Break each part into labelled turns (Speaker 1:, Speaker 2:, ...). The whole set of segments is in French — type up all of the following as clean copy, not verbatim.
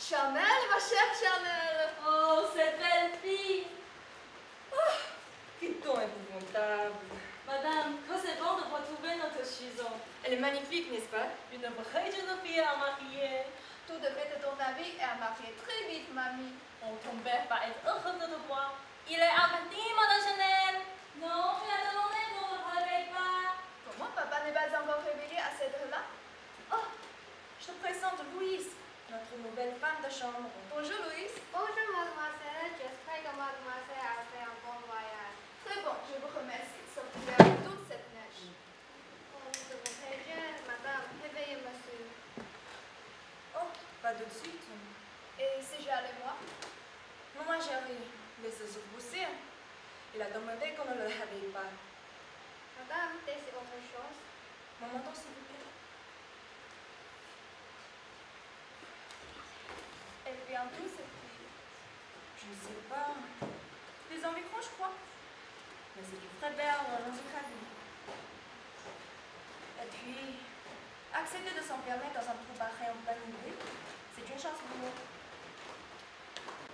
Speaker 1: Chanel, ma chère Chanel.
Speaker 2: Oh, cette belle fille.
Speaker 3: Quel ton épouvantable.
Speaker 2: Madame, que c'est bon de retrouver notre Chison.
Speaker 1: Elle est magnifique, n'est-ce pas?
Speaker 2: Une vraie jeune fille à marier.
Speaker 1: Tout devrait être ton avis et à marier très vite, mamie.
Speaker 2: Oh, ton père va être heureux de te voir. Il est averti, Madame Chanel. Non, tu as demandé, ne me réveille pas.
Speaker 1: Comment papa n'est pas encore réveillé à cette heure-là?
Speaker 3: Oh, je te présente Louise, notre nouvelle femme de chambre.
Speaker 1: Bonjour, Louise.
Speaker 4: Bonjour mademoiselle, j'espère que mademoiselle a fait un bon voyage.
Speaker 1: Très bon, je vous remercie, sauf qu'il y a eu toute cette neige.
Speaker 4: Oh, nous devons très bien, madame, réveillez monsieur.
Speaker 3: Oh, pas de suite.
Speaker 1: Et si j'allais moi?
Speaker 3: Maman chérie, laissez se pousser. Il a demandé qu'on ne le réveille pas.
Speaker 4: Madame, désirez autre chose?
Speaker 3: Maman, s'il vous plaît.
Speaker 1: Elle vient d'où cette fille?
Speaker 3: Je ne sais pas. Des environs, je crois. Mais c'est du très belle dans une famille. Et puis, accepter de s'enfermer dans un trou barré en pleine nuit, c'est une chance pour nous.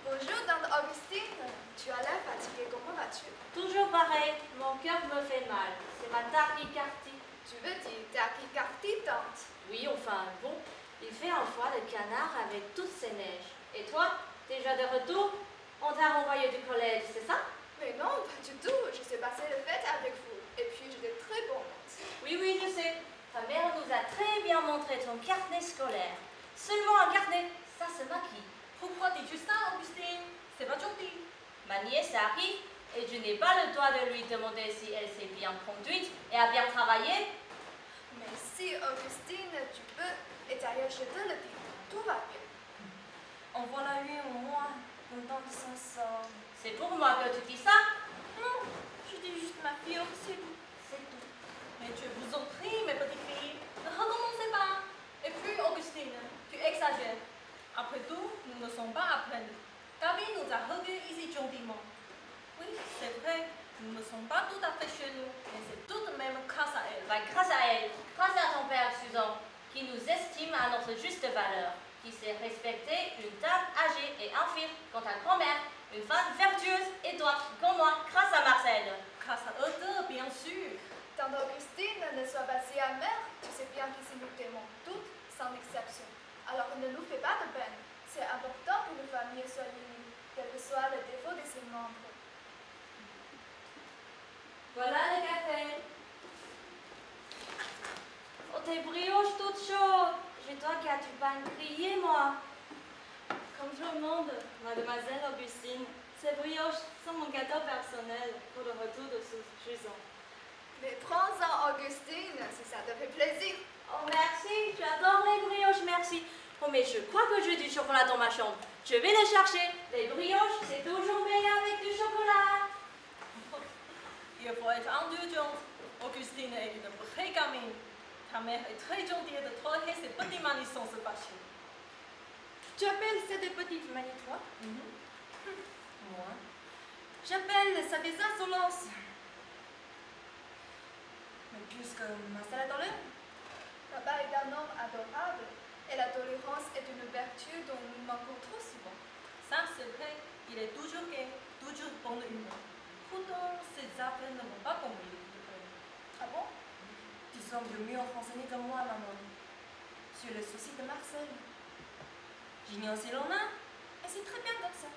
Speaker 1: Bonjour, tante Augustine. Tu as l'air fatiguée, comment vas-tu?
Speaker 2: Toujours pareil, mon cœur me fait mal. C'est ma tachycardie.
Speaker 1: Tu veux dire tachycardie, tante?
Speaker 2: Oui, enfin, bon, il fait un foie de canard avec toutes ces neiges. Et toi, déjà de retour? On t'a renvoyé du collège, c'est ça?
Speaker 1: Mais non, pas du tout. Je suis passée le fête avec vous. Et puis, j'étais très bonne.
Speaker 2: Oui, oui, je sais. Ta mère nous a très bien montré ton carnet scolaire. Seulement un carnet, ça se maquille. Pourquoi dis-tu ça, Augustine? C'est pas gentil. Ma nièce arrive et je n'ai pas le droit de lui demander si elle s'est bien conduite et a bien travaillé.
Speaker 1: Mais si, Augustine, tu peux, et d'ailleurs, je te le dis, tout va bien.
Speaker 3: En voilà une au moins, contente de son sort.
Speaker 2: C'est pour moi que tu dis ça?
Speaker 3: Non, je dis juste ma fille, c'est tout.
Speaker 2: C'est tout.
Speaker 5: Mais je vous en prie, mes petites filles, ne recommencez pas. Et puis, Augustine, tu exagères. Après tout, nous ne sommes pas à plaindre. Gabi nous a recueillis ici gentiment. Oui, c'est vrai, nous ne sommes pas tout à fait chez nous, mais c'est tout de même grâce à elle.
Speaker 2: Bah, grâce à elle, grâce à ton père, Susan, qui nous estime à notre juste valeur, qui sait respecter une dame âgée et infirme comme ta grand-mère, une femme vertueuse et droite comme moi, grâce à Marcel.
Speaker 5: Grâce à eux deux, bien sûr.
Speaker 1: Tante Augustine, ne sois pas si amère. Tu sais bien qu'ici nous t'aimons toutes, sans exception. Alors ne nous fais pas de peine. C'est important qu'une famille soit unie, quel que soit le défaut de ses membres.
Speaker 2: Voilà le café. Oh, tes brioches toutes chaudes. Chez toi qui as-tu pas crié, moi?
Speaker 6: Comme tout le monde, mademoiselle Augustine, ces brioches sont mon cadeau personnel pour le retour de Susan.
Speaker 1: Mais prends-en, Augustine, si ça te fait plaisir.
Speaker 2: Oh, merci. J'adore les brioches, merci. Oh, mais je crois que j'ai du chocolat dans ma chambre. Je vais les chercher. Les brioches, c'est toujours meilleur avec du chocolat.
Speaker 5: Il faut être indulgente. Augustine est une vraie gamine. Ta mère est très gentille de tolérer ces petits manies sans se fâcher.
Speaker 3: Tu appelles ça des petites manies, toi? Moi, j'appelle ça des insolences. Mais puisque Marcel est dans l'air,
Speaker 1: Papa est un homme adorable, et la tolérance est une vertu dont nous manquons trop souvent.
Speaker 5: Ça, c'est vrai. Il est toujours gai, toujours bonne humeur. Pourtant, ses affaires ne vont pas comme il voudrait.
Speaker 1: Ah bon?
Speaker 3: tu sembles mieux renseigné que moi, maman, sur le souci de Marcel. J'ignore s'il en a, et c'est très bien comme ça.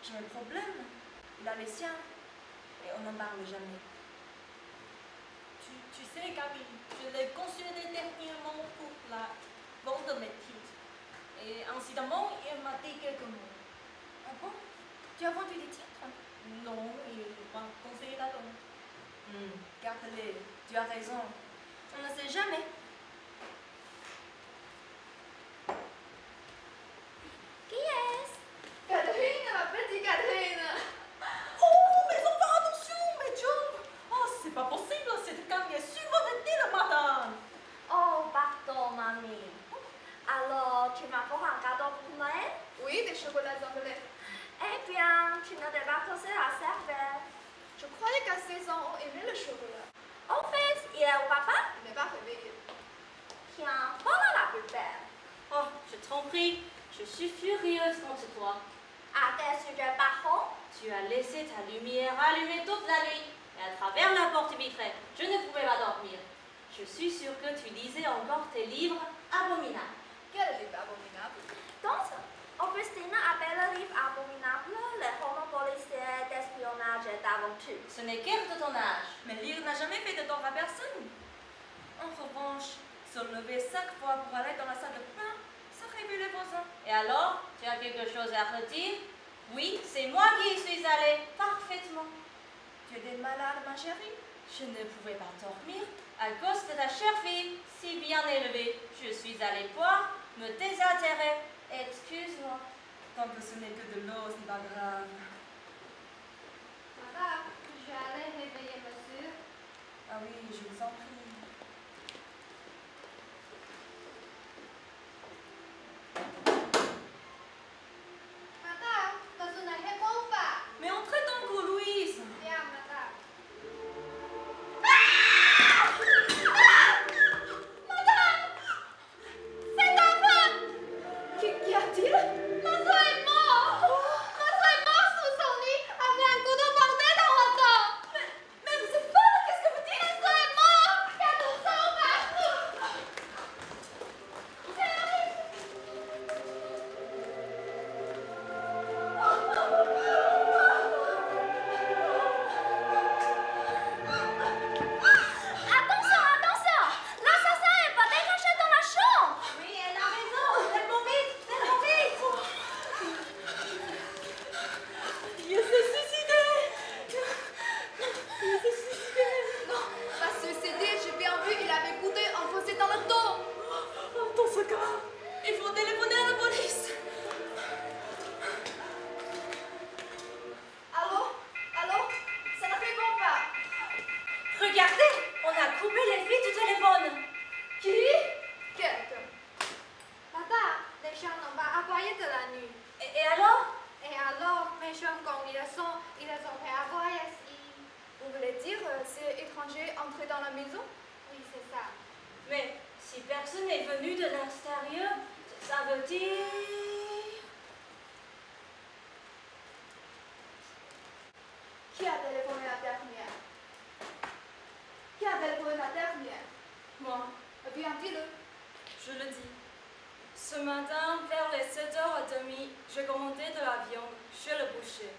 Speaker 3: J'ai mes problèmes, il a les siens, et on n'en parle jamais.
Speaker 5: Tu sais, Gabi, je l'ai consulté dernièrement pour la vente de mes titres. Et incidemment, il m'a dit quelques mots.
Speaker 3: Ah bon? Tu as vendu des titres?
Speaker 5: Non, il m'a conseillé la donne.
Speaker 3: Garde-les, tu as raison. On ne sait jamais.
Speaker 4: Qui est-ce?
Speaker 1: Catherine, ma petite Catherine!
Speaker 5: Oh, mais enfin, attention, mes jambes! Oh, c'est pas possible, cette gamme est survolée, madame!
Speaker 4: Oh, pardon, mamie. Alors, tu m'as pour un cadeau pour Noël?
Speaker 1: Oui, des chocolats anglais.
Speaker 4: Eh bien, tu ne devais pas causer à servir.
Speaker 1: Je croyais qu'à 16 ans, on aimait le chocolat.
Speaker 4: Au fait, il est où papa?
Speaker 1: Il n'est pas réveillé.
Speaker 4: Tiens, voilà la plus belle.
Speaker 2: Oh, je t'en prie. Je suis furieuse contre toi.
Speaker 4: À quel sujet parlons?
Speaker 2: Tu as laissé ta lumière allumée toute la nuit. Et à travers la porte vitrée, je ne pouvais pas dormir. Je suis sûre que tu lisais encore tes livres abominables.
Speaker 1: Quel livre abominable?
Speaker 4: Donc, Augustine appelle le livre abominable les romans policiers d'espionnage et d'aventure.
Speaker 2: Ce n'est qu'elle de ton âge.
Speaker 3: Mais lire n'a jamais fait de tort à personne. En revanche, se lever 5 fois pour aller dans la salle de bain, ça réveille les voisins.
Speaker 2: Et alors, tu as quelque chose à redire? Oui, c'est moi qui y suis allée parfaitement.
Speaker 3: Tu étais malade, ma chérie?
Speaker 2: Je ne pouvais pas dormir à cause de ta chère fille, si bien élevée. Je suis allée boire, me désaltérer. Excuse-moi.
Speaker 3: Tant que ce n'est que de l'eau, c'est pas grave.
Speaker 7: Madame, je vais aller réveiller monsieur.
Speaker 3: Ah oui, je vous en prie.
Speaker 7: Madame, vous ne répondez pas.
Speaker 3: Mais entrez donc, Louise.
Speaker 7: Bien, madame.
Speaker 1: Qu'y a-t-il?
Speaker 7: Monsieur est mort. Monsieur est mort sous son lit avec un coup de bordel dans la dent.
Speaker 1: Mais vous êtes folle, qu'est-ce que vous dites?
Speaker 7: Monsieur est mort. Il y a du sang partout.
Speaker 4: Attention, attention! L'assassin est pas dégagé dans la chambre!
Speaker 2: Oui, elle a raison. Réponds vite, réponds vite.
Speaker 3: Il s'est suicidé.
Speaker 1: Non, pas suicidé, j'ai bien vu, il avait goûté enfoncé dans le dos.
Speaker 3: Dans ce cas, il faut téléphoner à la police.
Speaker 1: Allô? Allô? Ça ne répond pas.
Speaker 2: Regardez, on a coupé les fils du téléphone.
Speaker 1: Qui? Quelqu'un.
Speaker 7: Madame, les gens n'ont pas aboyé de la nuit.
Speaker 2: Et alors?
Speaker 7: Et alors, mes gens, quand ils les ont fait aboyer ici.
Speaker 1: Vous voulez dire, ces étrangers entrés dans la maison?
Speaker 7: Oui, c'est ça.
Speaker 2: Mais si personne n'est venu de l'extérieur, ça veut dire...
Speaker 1: Qui a téléphoné la dernière? Qui a téléphoné la dernière?
Speaker 6: Moi,
Speaker 1: Eh bien, dis-le.
Speaker 6: je le dis. Ce matin, vers les 7h30, j'ai commandé de la viande chez le boucher.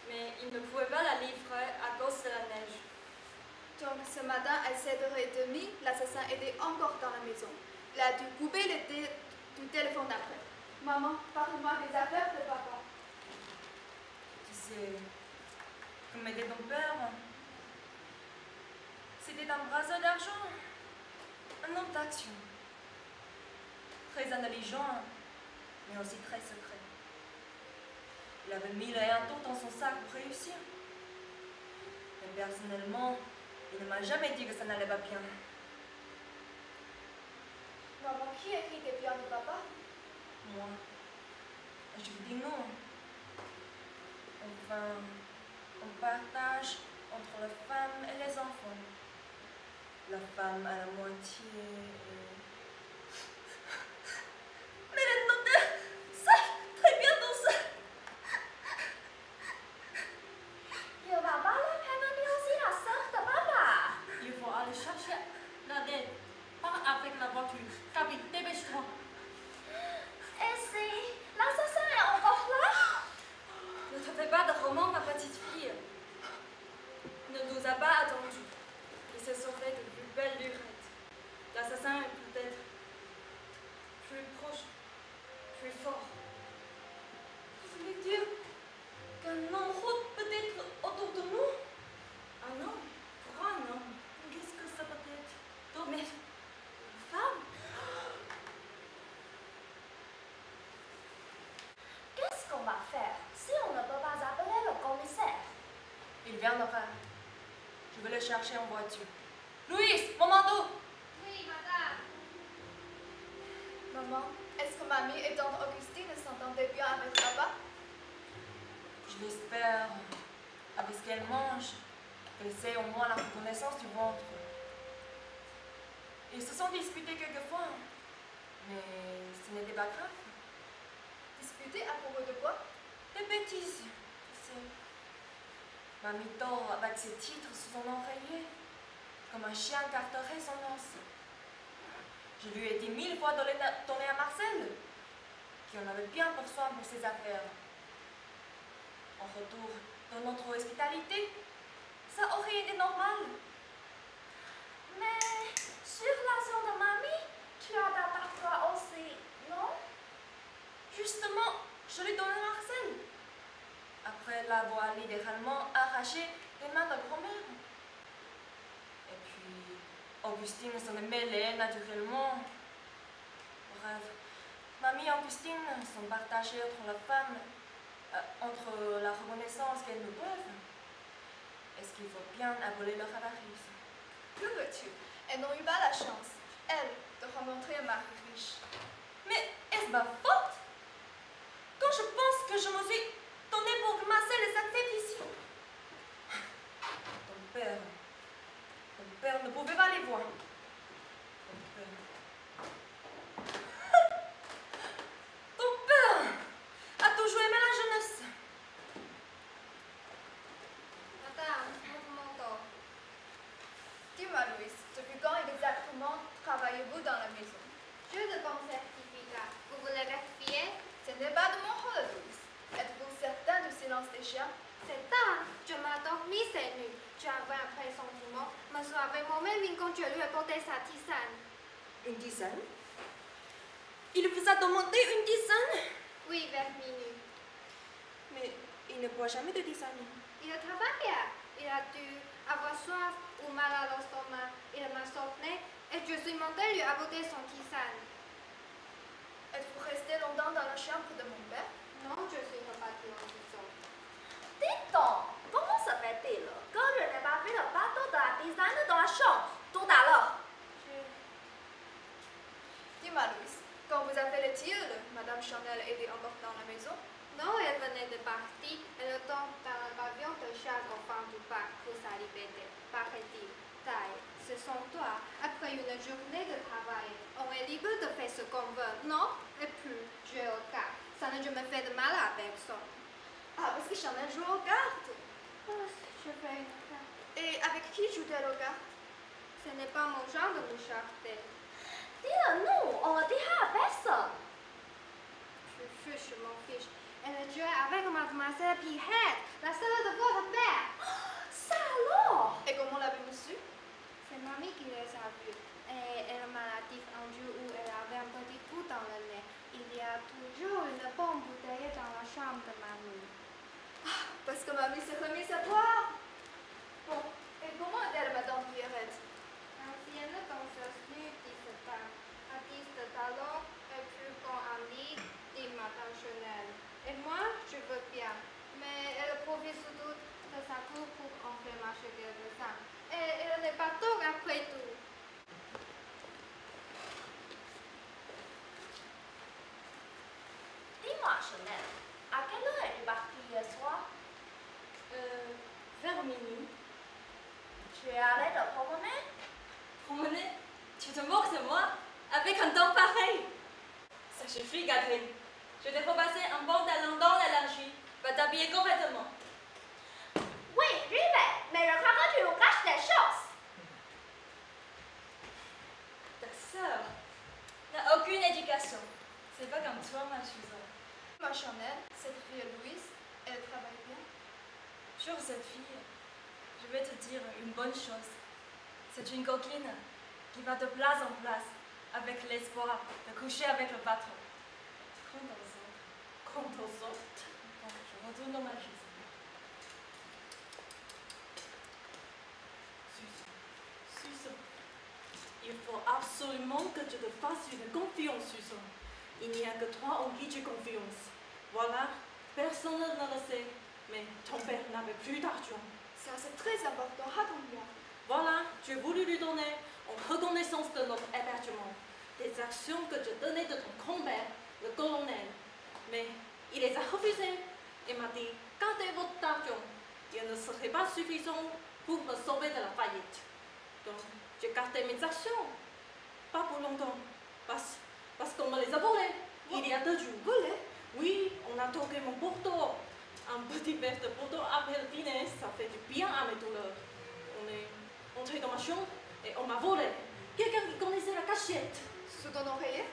Speaker 6: Mais il ne pouvait pas la livrer à cause de la neige.
Speaker 1: Donc, ce matin, à 7h30, l'assassin était encore dans la maison. Il a dû couper du téléphone d'après. Maman, parle-moi des affaires de papa.
Speaker 3: Tu sais, comme était ton père, c'était un brasseur d'argent, un homme d'action. Très intelligent, mais aussi très secret. Il avait 1001 tours dans son sac pour réussir. Mais personnellement, il ne m'a jamais dit que ça n'allait pas bien.
Speaker 1: Maman, qui écrit des biens de papa?
Speaker 3: Moi, je vous dis non. Enfin, on partage entre la femme et les enfants. La femme à la moitié et... Mais les notaires savent très bien tout ça.
Speaker 4: Il va pas leur prévenir aussi la sœur de papa.
Speaker 5: Il faut aller chercher la dette. Pars avec la voiture. Capi, dépêche-toi.
Speaker 4: Et si l'assassin est encore là?
Speaker 6: Ne te fais pas de roman, ma petite fille. Il ne nous a pas attendus. Ils se sont fait de plus belles lurettes. L'assassin est peut-être plus proche, plus fort.
Speaker 3: Vous voulez dire qu'un homme rôde peut-être autour de nous?
Speaker 6: Un homme? Pourquoi un homme?
Speaker 3: Qu'est-ce que ça peut être?
Speaker 6: Mais une femme?
Speaker 4: Qu'est-ce qu'on va faire si on ne peut pas appeler le commissaire?
Speaker 3: Il viendra. Je vais le chercher en voiture. Louise, mon manteau!
Speaker 7: Oui, madame.
Speaker 1: Maman, est-ce que mamie et tante Augustine s'entendaient bien avec papa?
Speaker 3: Je l'espère. Avec ce qu'elle mange, elle sait au moins la reconnaissance du ventre. Ils se sont disputés quelquefois, mais ce n'était pas grave.
Speaker 1: Disputer à propos de quoi?
Speaker 3: Des bêtises, tu sais. Mamie dort avec ses titres sous son oreiller, comme un chien garderait son os. Je lui ai dit 1000 fois de les donner à Marcel, qui en avait bien besoin pour ses affaires. En retour de notre hospitalité, ça aurait été normal.
Speaker 4: Mais sur l'argent de mamie, tu as d'attendre toi aussi, non?
Speaker 3: Justement, je l'ai donné à Marcel, après l'avoir littéralement arraché des mains de grand-mère. Et puis, Augustine s'en est mêlée naturellement. Bref, mamie et Augustine sont partagées entre la reconnaissance qu'elles nous doivent. Est-ce qu'il faut bien abolir leur avarice?
Speaker 1: Que veux-tu? Elles n'ont eu pas la chance, elles, de rencontrer un mari riche.
Speaker 3: Mais est-ce ma faute? Quand je pense que je me suis donné pour que Marcel les accepte ici. Ton père ne pouvait pas les voir. Ton père a toujours aimé la jeunesse.
Speaker 7: Madame, mon dos.
Speaker 1: Dis-moi, Louise, depuis quand exactement travaillez-vous dans la maison?
Speaker 7: J'ai de bons certificats. Vous voulez rectifier?
Speaker 1: Ce n'est pas de mon rôle, Louise. Êtes-vous certain du silence des chiens?
Speaker 7: C'est tard. Je m'endormis cette nuit. Tu avais un pressentiment. Monsieur avait moi-même quand je lui ai porté sa tisane.
Speaker 3: Une tisane? Il vous a demandé une tisane?
Speaker 7: Oui, vers minuit.
Speaker 3: Mais il ne boit jamais de tisane.
Speaker 7: Il travaillait. Il a dû avoir soif ou mal à l'estomac. Il m'a soupné et je suis montée lui apporter son tisane.
Speaker 1: Êtes-vous resté longtemps dans la chambre de mon père?
Speaker 7: Non, je suis repartie en maison.
Speaker 4: Dis donc, comment se fait-il que je n'ai pas vu le bateau de la tisane dans la chambre tout à l'heure?
Speaker 1: Dis-moi, Louise, quand vous appelez-il, Madame Chanel était encore dans la maison?
Speaker 7: Non, elle venait de partir et le temps dans le pavillon de chasse au fond du parc pour sa liberté. Paraît-il, taille, ce sont toi. Après une journée de travail, on est libre de faire ce qu'on veut, non? Et puis, jouer aux cartes. Ça ne me fait de mal à personne.
Speaker 1: Ah, parce que Chanel joue aux cartes.
Speaker 7: Oh, je fais une carte.
Speaker 1: Et avec qui joue-t-elle aux cartes?
Speaker 7: Ce n'est pas mon genre de me charter.
Speaker 4: Dis-le-nous, on le dira à personne.
Speaker 7: Je m'en fiche. Elle jouait avec mademoiselle Pierrette, la sœur de votre père.
Speaker 4: Ça alors?
Speaker 1: Et comment l'avez-vous su?
Speaker 7: C'est mamie qui les a vus. Et elle m'a dit un jour où elle avait un petit trou dans le nez. Il y a toujours une bonne bouteille dans la chambre de mamie.
Speaker 1: Ah, parce que mamie s'est remise à boire. Bon, et comment est-elle, Madame Pierrette?
Speaker 7: Ancienne danseuse nue, dit ce temps. Artiste de talent, et plus bon ami, dit Madame Chanel. Et moi, je veux bien. Mais elle profite surtout de sa cour pour en faire marcher quelques-uns. Et elle n'est pas tort après tout.
Speaker 4: Dis-moi, Chanel, à quelle heure es-tu partie hier soir?
Speaker 6: Vers minuit.
Speaker 4: Tu es allée te promener?
Speaker 6: Promener? Tu te moques de moi? Avec un temps pareil? Ça suffit, Catherine. Je t'ai repassé un bon talent dans la lingerie. Va t'habiller correctement.
Speaker 4: Oui, j'y vais, mais je crois que tu nous caches des choses.
Speaker 6: Ta sœur n'a aucune éducation. C'est pas comme toi, ma Suzanne.
Speaker 1: Ma Chanel, cette fille Louise, elle travaille bien.
Speaker 6: Sur cette fille, je vais te dire une bonne chose. C'est une coquine qui va de place en place avec l'espoir de coucher avec le patron. Quant aux autres, bon, je retourne dans ma cuisine.
Speaker 8: Susan, il faut absolument que tu te fasses une confiance, Susan. Il n'y a que toi en qui tu confiance. Voilà, personne ne le sait, mais ton père n'avait plus d'argent.
Speaker 1: Ça, c'est très important, raconte-moi.
Speaker 8: Voilà, tu as voulu lui donner, en reconnaissance de notre hébergement, des actions que tu donnais de ton grand-père, le colonel. Mais il les a refusées et m'a dit, gardez votre argent. Il ne serait pas suffisant pour me sauver de la faillite. Donc, j'ai gardé mes actions. Pas pour longtemps, parce qu'on me les a volées. Il y a 2 jours.
Speaker 1: Volé?
Speaker 8: Oui, on a toqué mon porto. Un petit verre de porto après le dîner, ça fait du bien à mes douleurs. On est entré dans ma chambre et on m'a volé. Quelqu'un qui connaissait la cachette.
Speaker 1: Sous ton oreiller?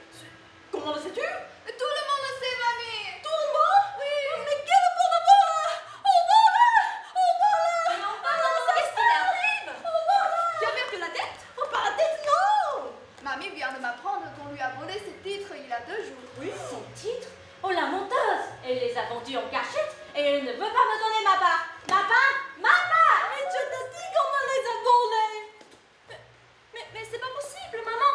Speaker 8: Comment le sais-tu?
Speaker 1: Tout le monde le sait, mamie!
Speaker 8: Tout le monde? Oui! Mais quel bon voleur! Oh voleur! Oh voleur!
Speaker 3: Mais enfin, qu'est-ce qui arrive?
Speaker 8: Oh voleur!
Speaker 3: Tu as perdu la tête?
Speaker 8: Oh, pas la tête, non!
Speaker 1: Mamie vient de m'apprendre qu'on lui a volé ses titres il y a 2 jours.
Speaker 8: Oui.
Speaker 2: Ses titres? Oh la menteuse! Elle les a vendus en cachette et elle ne veut pas me donner ma part. Ma part? Ma part!
Speaker 8: Mais je te dis qu'on me les a volés!
Speaker 3: Mais c'est pas possible, maman.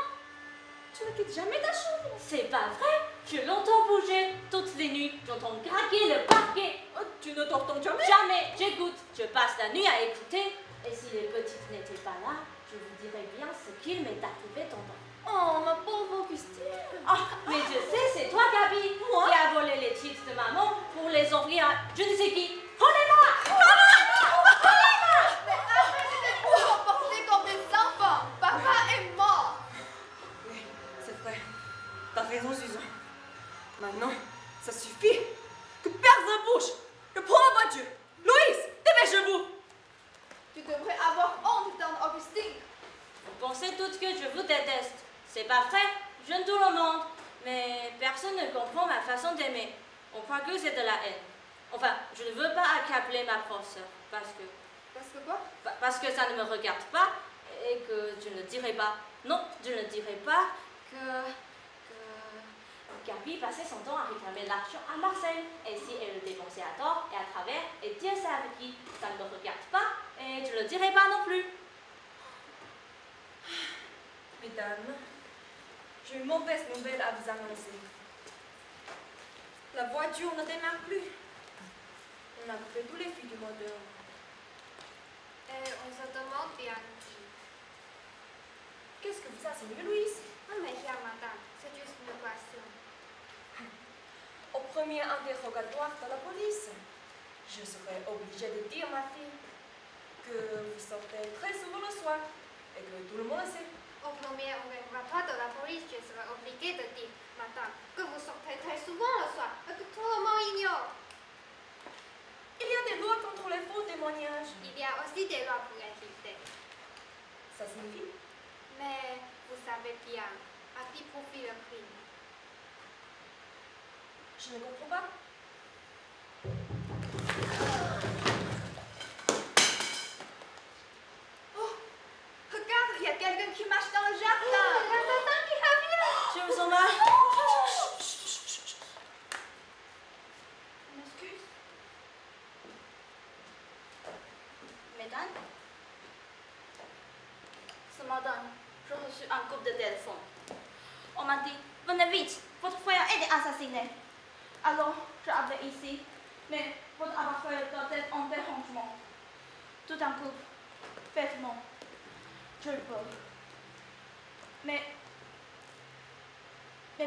Speaker 3: Tu ne quittes jamais ta chambre.
Speaker 2: C'est pas vrai! Je l'entends bouger toutes les nuits. J'entends craquer le parquet.
Speaker 8: Oh, tu ne t'entends jamais?
Speaker 2: Jamais! J'écoute. Je passe la nuit à écouter. Et si les petites n'étaient pas là, je vous dirais bien ce qu'il m'est arrivé tantôt.
Speaker 3: Oh, ma pauvre Augustine.
Speaker 2: Ah, mais je sais, c'est toi, Gabi, qui a volé les chips de maman pour les offrir à je ne sais qui. Prenez-moi!
Speaker 1: Mais arrêtez de vous comporter comme des enfants! Papa est mort!
Speaker 3: Oui, c'est vrai. T'as raison, Susan. Maintenant, ça suffit. Que personne bouge. Je prends la voiture. Louise, dépêchez-vous.
Speaker 1: Tu devrais avoir honte d'en Augustine.
Speaker 2: Vous pensez toutes que je vous déteste. C'est pas vrai, j'aime tout le monde. Mais personne ne comprend ma façon d'aimer. On croit que c'est de la haine. Enfin, je ne veux pas accabler ma professeure. Parce que
Speaker 1: quoi?
Speaker 2: Parce que ça ne me regarde pas et que je ne dirai pas. Non, je ne dirai pas que Gabi passait son temps à réclamer l'argent à Marcel. Et si elle le dépensait à tort et à travers, et Dieu sait avec qui, ça ne me regarde pas et je ne le dirai pas non plus.
Speaker 3: Mesdames, j'ai une mauvaise nouvelle à vous annoncer. La voiture ne démarre plus. On a coupé tous les fils du moteur.
Speaker 7: Et on se demande bien qui.
Speaker 3: Qu'est-ce que vous insinuez, Louise?
Speaker 7: Ah, mais chère madame, c'est juste une question.
Speaker 3: Au premier interrogatoire de la police, je serai obligée de dire, ma fille, que vous sortez très souvent le soir et que tout le monde le sait.
Speaker 7: Au premier interrogatoire de la police, je serai obligée de dire, madame, que vous sortez très souvent le soir et que tout le monde ignore.
Speaker 3: Il y a des lois contre les faux témoignages.
Speaker 7: Il y a aussi des lois pour éviter.
Speaker 3: Ça signifie?
Speaker 7: Mais vous savez bien, à qui profite le crime?
Speaker 3: Je ne comprends pas.
Speaker 1: Oh, regarde, il y a quelqu'un qui marche dans le jardin.
Speaker 7: L'assassin qui revient!
Speaker 2: Je vous en mal.
Speaker 6: Je m'excuse.
Speaker 2: Mesdames, ce matin, j'ai reçu un coup de téléphone. On m'a dit, venez vite, votre frère est assassiné. Alors, j'ai appelé ici, mais votre frère doit être en dérangement. Tout d'un coup, bêtement, je le vole. Mais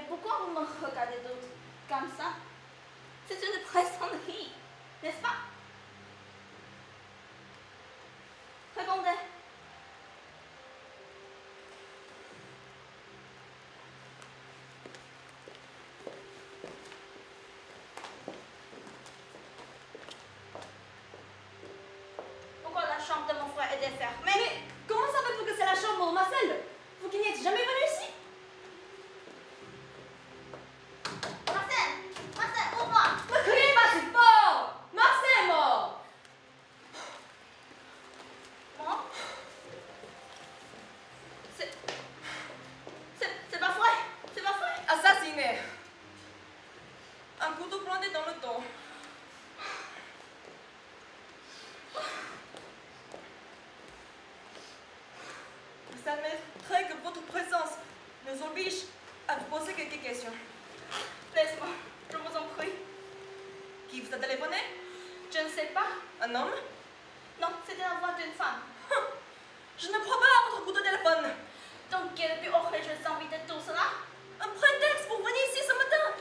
Speaker 2: pourquoi vous me regardez d'autres comme ça? C'est une pressennerie, n'est-ce pas? Répondez. Pourquoi la chambre de mon frère est fermée?
Speaker 3: Mais comment savez-vous que c'est la chambre de Marcel? Vous qui n'êtes jamais venu ici?
Speaker 2: Marcel, ouvre-moi!
Speaker 3: Ne criez pas si fort! Marcel est mort!
Speaker 2: Moi? C'est pas vrai! C'est pas vrai!
Speaker 3: Assassiné! Un couteau planté dans le dos. Ça m'effraie que votre présence nous oblige à vous poser quelques questions.
Speaker 2: Laisse-moi, je vous en prie.
Speaker 3: Qui vous a téléphoné?
Speaker 2: Je ne sais pas.
Speaker 3: Un homme?
Speaker 2: Non, c'était la voix d'une femme.
Speaker 3: Je ne crois pas à votre coup de téléphone.
Speaker 2: Donc, quel but aurais-je envie de tout cela?
Speaker 3: Un prétexte pour venir ici ce matin.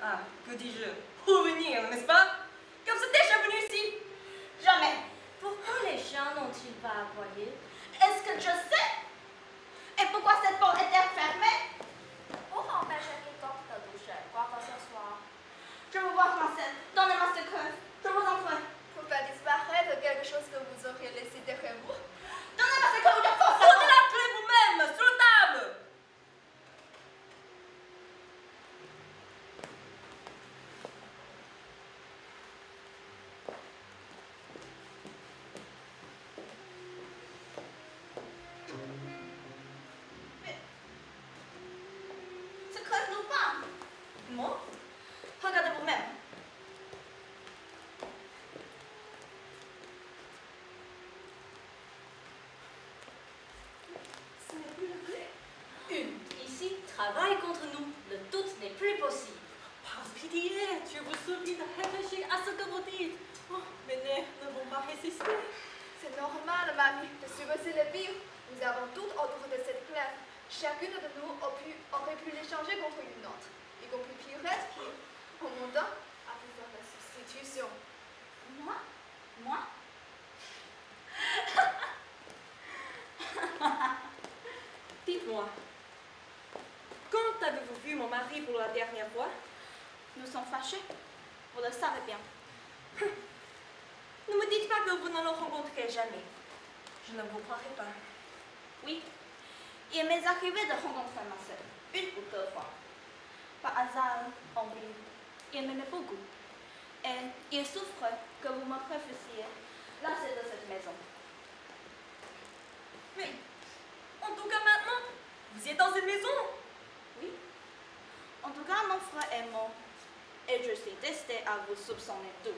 Speaker 3: Ah, que dis-je? Pour venir, n'est-ce pas? Car vous êtes déjà venu ici.
Speaker 2: Jamais. Pourquoi les chiens n'ont-ils pas aboyé? Est-ce que je sais? Et pourquoi cette porte était fermée?
Speaker 4: Pour empêcher quiconque de toucher quoi que ce soit.
Speaker 2: travaille contre nous. Le doute n'est plus possible.
Speaker 8: Par pitié, je vous supplie de réfléchir à ce que vous dites. Oh, mes nerfs ne vont pas résister.
Speaker 1: C'est normal, mamie, de subir le pire. Nous avons toutes autour de cette clef. Chacune de nous aurait pu l'échanger contre une autre, y compris Pierrette qui, en mon temps, a pu faire la substitution.
Speaker 4: Moi? Moi?
Speaker 3: Dites-moi, quand avez-vous vu mon mari pour la dernière fois?
Speaker 4: Nous sommes fâchés. Vous le savez bien.
Speaker 3: Ne me dites pas que vous ne le rencontrez jamais. Je ne vous croirai pas.
Speaker 4: Oui, il m'est arrivé de rencontrer Marcel, une ou deux fois. Par hasard, en ville. Il m'aimait beaucoup. Et il souffre que vous me refusiez l'asile de cette maison.
Speaker 3: Mais, en tout cas maintenant, vous êtes dans cette maison.
Speaker 4: Oui. En tout cas, mon frère est mort. Et je suis testée à vous soupçonner tout.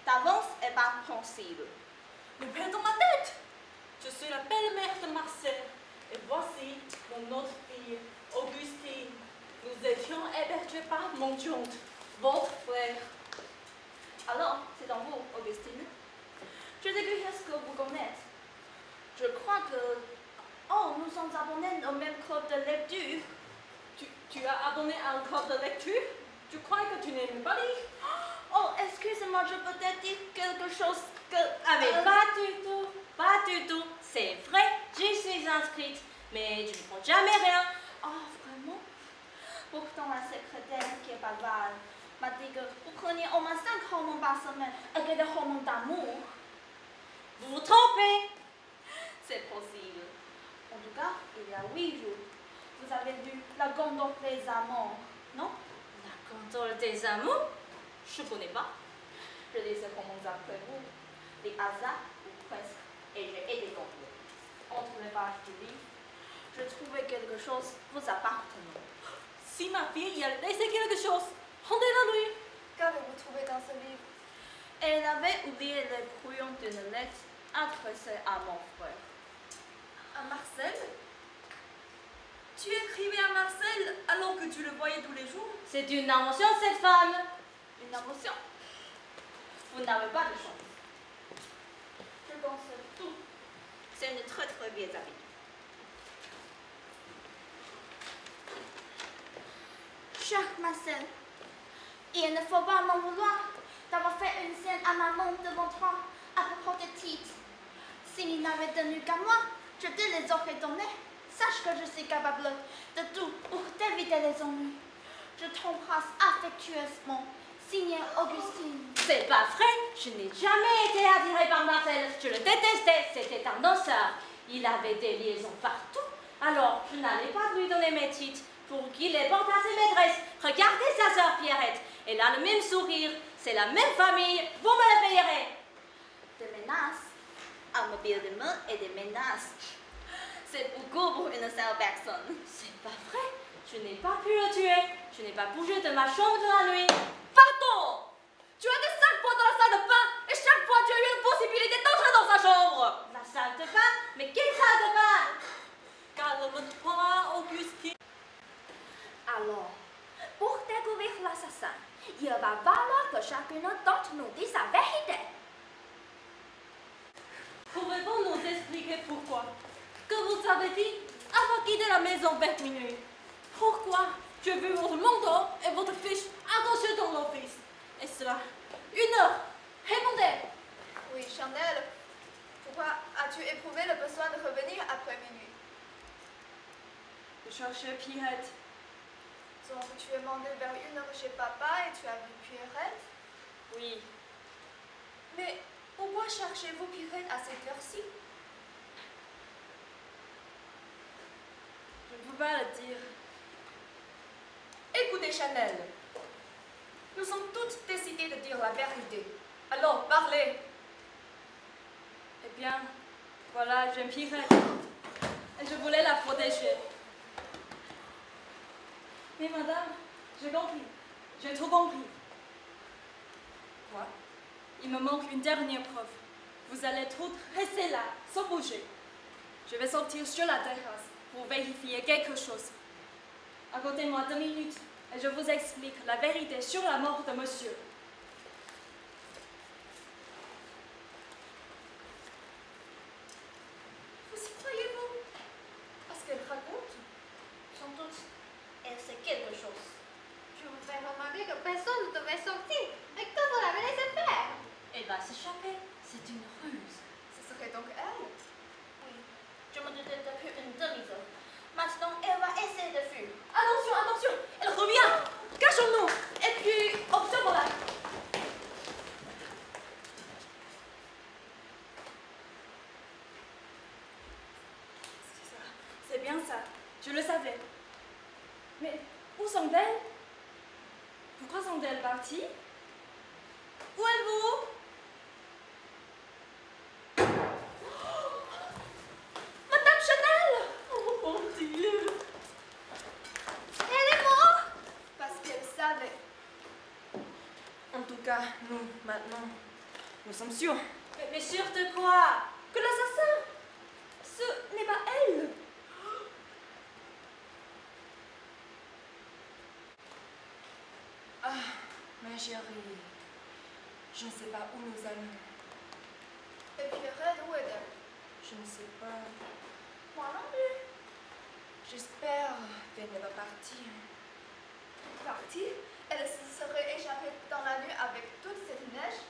Speaker 4: D'avance et par principe.
Speaker 8: Me perdons ma tête. Je suis la belle-mère de Marcel. Et voici mon autre fille, Augustine. Nous étions hébergés par mon gendre, votre frère.
Speaker 4: Alors, c'est en vous, Augustine. Je découvre ce que vous connaissez. Je crois que... Oh, nous sommes abonnés au même club de lecture.
Speaker 8: Tu as abonné à un club de lecture? Tu crois que tu n'aimes pas lire?
Speaker 4: Oh, excusez-moi, je peux peut-être dire quelque chose que...
Speaker 2: Mais pas du tout. C'est vrai, j'y suis inscrite, mais je ne prends jamais rien.
Speaker 4: Oh, vraiment? Pourtant, la secrétaire qui est bavarde m'a dit que vous preniez au moins 5 romans par semaine et que des romans d'amour.
Speaker 2: Vous vous trompez.
Speaker 4: C'est possible. En tout cas, il y a 8 jours, vous avez lu La Gondole des Amants, non?
Speaker 2: La Gondole des Amours? Je ne connais pas.
Speaker 4: Je lis ces romans après vous, les hasards ou presque, et j'ai été tombée. Entre les pages du livre, je trouvais quelque chose vous appartenant.
Speaker 8: Si ma fille y a laissé quelque chose, rendez-la lui.
Speaker 1: Qu'avez-vous trouvé dans ce livre?
Speaker 4: Elle avait oublié les brouillons d'une lettre adressée à mon frère.
Speaker 3: À Marcel? Tu écrivais à Marcel alors que tu le voyais tous les jours?
Speaker 2: C'est une invention, cette femme.
Speaker 4: Une invention. Vous n'avez pas de chance. Je pense tout. C'est une très très vieille amie. Cher Marcel, il ne faut pas m'en vouloir d'avoir fait une scène à maman devant toi à propos de titres. S'il n'avait tenu qu'à moi, je te les aurais donnés. Sache que je suis capable de tout pour t'éviter les ennuis. Je t'embrasse affectueusement. Signé Augustine.
Speaker 2: C'est pas vrai, je n'ai jamais été attirée par Marcel. Je le détestais, c'était un danseur. Il avait des liaisons partout. Alors, je n'allais pas lui donner mes titres pour qu'il les porte à ses maîtresses. Regardez sa sœur Pierrette. Elle a le même sourire, c'est la même famille. Vous me le payerez.
Speaker 4: Des menaces. Un mobile de main et des menaces. C'est beaucoup pour une seule personne.
Speaker 2: C'est pas vrai. Je n'ai pas pu le tuer. Je n'ai pas bougé de ma chambre de la nuit.
Speaker 3: Pardon! Tu as été 5 fois dans la salle de bain et chaque fois tu as eu la possibilité d'entrer dans sa chambre!
Speaker 2: La salle de bain? Mais quelle salle de bain?
Speaker 8: Calme-toi, Augustine.
Speaker 4: Alors, pour découvrir l'assassin, il va falloir que chacune d'entre nous dise sa vérité.
Speaker 8: Pouvez-vous nous expliquer pourquoi? Que vous avez dit avant de quitter la maison vers minuit. Pourquoi j'ai vu votre manteau et votre fiche attachés dans l'office? Et cela, 1 heure. Répondez.
Speaker 1: Oui, Chanel. Pourquoi as-tu éprouvé le besoin de revenir après minuit?
Speaker 3: Je cherchais Pierrette.
Speaker 1: Donc, tu es monté vers 1 heure chez papa et tu as vu Pierrette?
Speaker 3: Oui.
Speaker 1: Mais pourquoi cherchez-vous Pierrette à cette heure-ci?
Speaker 3: Je ne peux pas le dire. Écoutez, Chanel. Nous sommes toutes décidées de dire la vérité. Alors, parlez. Eh bien, voilà, j'aime Pierrette. Et je voulais la protéger.
Speaker 8: Mais madame, j'ai compris. J'ai tout compris.
Speaker 3: Quoi?
Speaker 8: Il me manque une dernière preuve. Vous allez toutes rester là, sans bouger. Je vais sortir sur la terrasse pour vérifier quelque chose.
Speaker 6: Accordez-moi 2 minutes et je vous explique la vérité sur la mort de monsieur.
Speaker 3: Vous y croyez-vous? À ce qu'elle raconte?
Speaker 2: Sans doute, elle sait quelque chose.
Speaker 7: Je vous fais remarquer que personne ne devait sortir. Mais que vous l'avez laissé faire?
Speaker 2: Elle va s'échapper. C'est une ruse.
Speaker 1: Ce serait donc elle?
Speaker 2: Oui, je me doutais depuis une demi-heure. Maintenant, elle va essayer de fuir.
Speaker 3: Attention, attention! Elle revient! Cachons-nous! Et puis, observons-la!
Speaker 6: C'est bien ça, je le savais. Mais où sont-elles? Pourquoi sont-elles parties? Où êtes-vous?
Speaker 3: Madame Chanel! Oh mon Dieu!
Speaker 7: Elle est morte?
Speaker 1: Parce qu'elle savait.
Speaker 3: En tout cas, nous, maintenant, nous sommes sûrs
Speaker 6: Mais sûre de quoi?
Speaker 3: que l'assassin, ce n'est pas elle! Ah, ma chérie, je ne sais pas où nous allons.
Speaker 1: Et Pierrette, où est-elle?
Speaker 3: Je ne sais pas.
Speaker 1: Moi non plus.
Speaker 3: J'espère qu'elle ne va partir.
Speaker 1: Partie? Elle se serait échappée dans la nuit avec toute cette neige?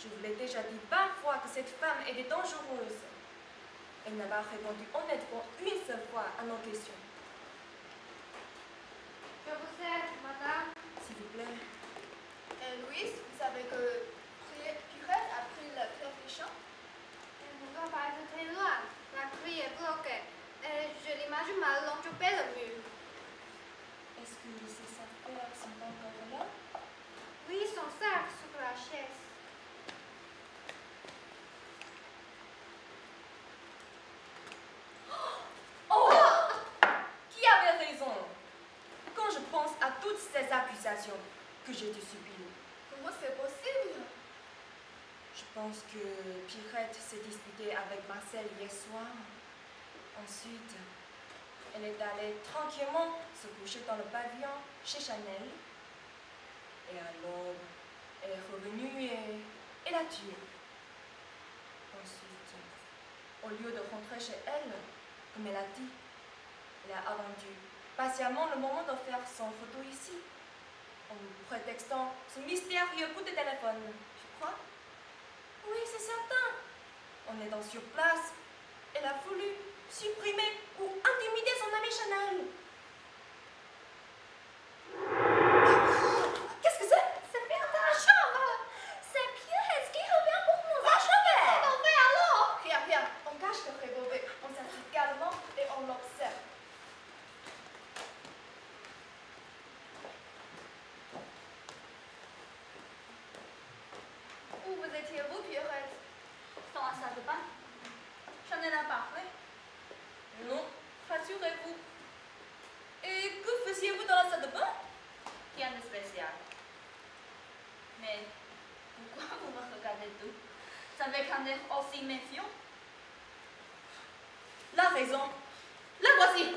Speaker 3: Je vous l'ai déjà dit 20 fois que cette femme était dangereuse. Elle n'a pas répondu honnêtement une seule fois à nos questions.
Speaker 7: Je vous aide, madame.
Speaker 3: S'il vous plaît.
Speaker 1: Et Louise, vous savez que Pierrette a pris la clé des champs?
Speaker 7: Elle ne va pas être très loin. La grille est bloquée. Et je l'imagine mal entouré le mur.
Speaker 3: Est-ce que ces affaires sont encore là?
Speaker 7: Oui, son sac sur la chaise.
Speaker 3: Oh! Qui avait raison? Quand je pense à toutes ces accusations que j'ai dû subir,
Speaker 1: Comment c'est possible?
Speaker 3: je pense que Pierrette s'est disputée avec Marcel hier soir. Ensuite, elle est allée tranquillement se coucher dans le pavillon chez Chanel. Et à l'aube, elle est revenue et l'a tuée. Ensuite, au lieu de rentrer chez elle, comme elle a dit, elle a attendu patiemment le moment de faire son retour ici, en prétextant ce mystérieux coup de téléphone. Tu crois? Oui, c'est certain. En étant sur place, elle a voulu supprimer ou intimider son ami Chanel. Qu'est-ce que c'est?
Speaker 7: C'est bien dans la chambre. C'est Pierrette qui revient pour nous achever. On fait alors.
Speaker 1: Rien, rien. On cache le revolver. On s'assied calmement et on l'observe. Où vous étiez-vous, Pierrette?
Speaker 2: Dans la salle de bain. Chanel a parlé.
Speaker 3: Non, rassurez-vous. Et que faisiez-vous dans la salle de bain?
Speaker 2: Rien de spécial. Mais pourquoi vous me regardez tout avec un air aussi méfiant?
Speaker 3: La raison. La voici.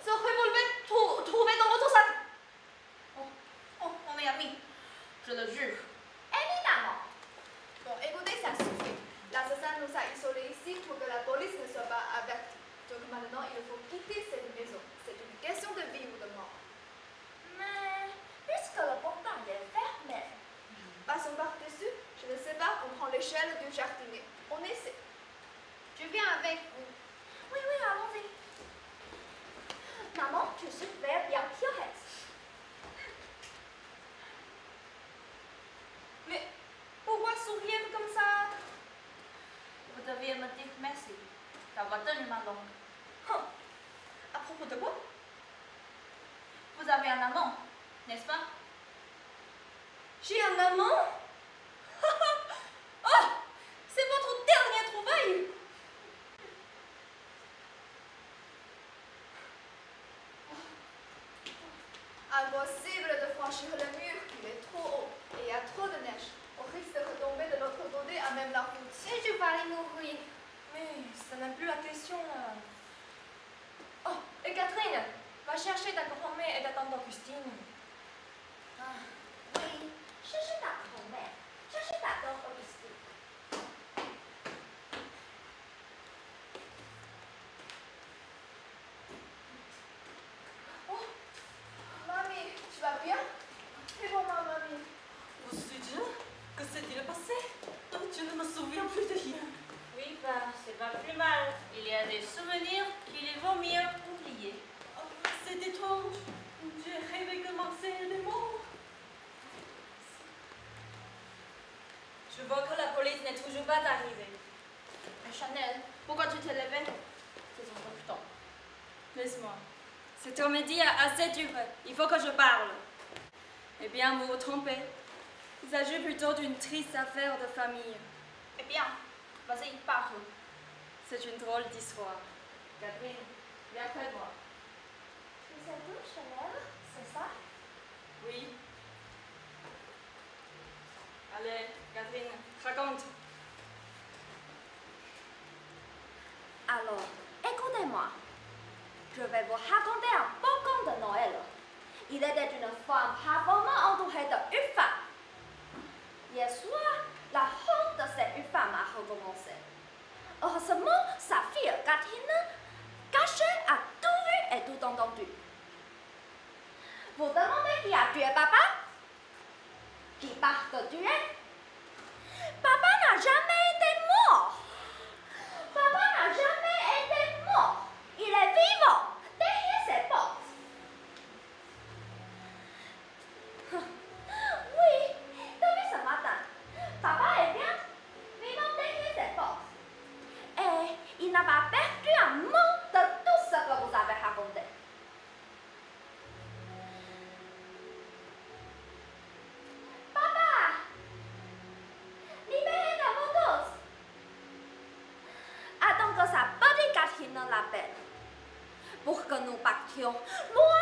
Speaker 3: Ce revolver trouvé dans votre sac.
Speaker 2: Oh, on est amis. Je le jure.
Speaker 1: Évidemment. Bon, écoutez, ça suffit. L'assassin nous a isolés ici pour que la police ne soit pas avertie. Donc maintenant, il faut quitter cette maison. C'est une question de vie ou de mort.
Speaker 4: Mais puisque le portail est fermé,
Speaker 1: Passons par-dessus. Je ne sais pas, on prend l'échelle du jardinier. On essaie.
Speaker 7: Je viens avec vous.
Speaker 4: oui, allons-y. Maman, tu surveilles bien Pierrette.
Speaker 3: Mais pourquoi souriez-vous comme ça?
Speaker 2: Vous deviez me dire merci d'avoir tenu ma langue.
Speaker 3: Hum. À propos de quoi?
Speaker 2: Vous avez un amant, n'est-ce pas?
Speaker 3: J'ai un amant? Oh! C'est votre dernière trouvaille!
Speaker 1: Impossible de franchir le mur, il est trop haut et il y a trop de neige. On risque de retomber de l'autre côté à même la route.
Speaker 7: Et je vais aller mourir.
Speaker 3: Mais ça n'a plus la question là. Oh, et Catherine, Augustine.
Speaker 4: Oui, je suis d'accord, mère. Je suis d'accord, Augustine.
Speaker 1: Oh, mamie, tu vas bien? Et bon, mamie?
Speaker 8: Mon Dieu, que s'est-il passé? Oh, je ne me souviens plus de rien.
Speaker 2: Oui, bah, c'est pas plus mal. Il y a des souvenirs qu'il vaut mieux oublier.
Speaker 8: Oh, c'est étrange. J'ai rêvé que Marcel est mort.
Speaker 6: Je vois que la police n'est toujours pas arrivée.
Speaker 3: Mais Chanel, pourquoi tu t'es levée?
Speaker 2: C'est son temps.
Speaker 6: Laisse-moi. Cet après-midi a assez duré. Il faut que je parle. Eh bien, vous vous trompez. Il s'agit plutôt d'une triste affaire de famille.
Speaker 3: Eh bien, vas-y, parle.
Speaker 6: C'est une drôle d'histoire.
Speaker 2: Catherine, viens près de moi.
Speaker 4: Vous êtes où, Chanel? C'est ça?
Speaker 6: Oui. Allez, Catherine, raconte.
Speaker 4: Alors, écoutez-moi. Je vais vous raconter un beau conte de Noël. Il était une femme bravement entourée de femmes. Hier soir, la honte de ces femmes a recommencé. Heureusement, sa fille Catherine, cachée, a tout vu et tout entendu. Vous demandez qui a tué papa? Qui part de tuer? Papa n'a jamais été mort. Papa n'a jamais été mort. Il est vivant derrière ses portes. Oui, depuis ce matin, papa est bien vivant derrière ses portes. Et il n'a pas perdu un mot de tout ce que vous avez raconté. Papa, libérez de vos doses. Attends que sa petite Catherine l'appelle pour que nous partions loin